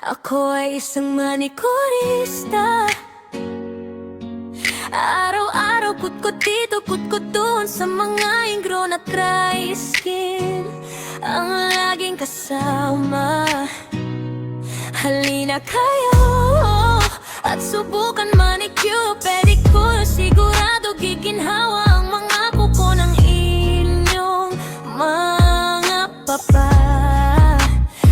Ako ay isang manikurista. Araw-araw kutkot dito, kutkot doon, sa mga ingrown at dry skin ang laging kasama. Halina kayo at subukan manicure, pedicure. Sigurado giginhawa ang mga kuko ng inyong mga papa.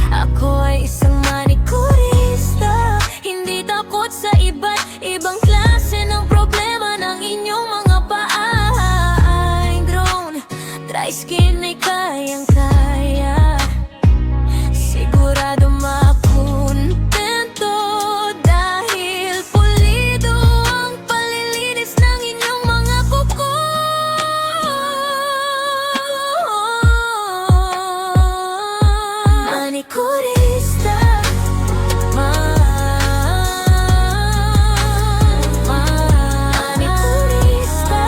Ako ay isang manikurista, hindi takot sa iba't ibang klase ng problema ng inyong mga paa. Ingrown, dry skin ay kayang-kaya. Sigurado makontento dahil pulido ang palilinis ng inyong mga kuko. Manikurista. Manikurista.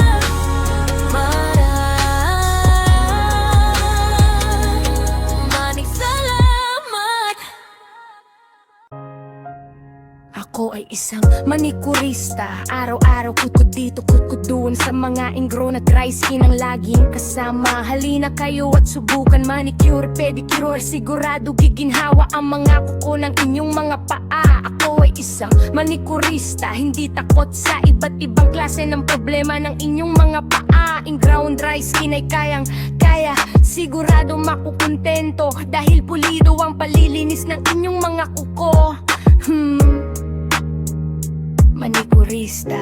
Maraming salamat. Ako ay isang manikurista. Araw-araw kutkot dito, kutkot doon, sa mga ingrown at dry skin ang laging kasama. Halina kayo at subukan manicure, pedicure. Sigurado giginhawa ang mga kuko ng inyong mga paa. Ako ay isang manikurista, hindi takot sa iba't ibang klase ng problema ng inyong mga paa. Ingrown dry skin ay kayang-kaya. Sigurado makukontento dahil pulido ang palilinis ng inyong mga kuko. Manikurista.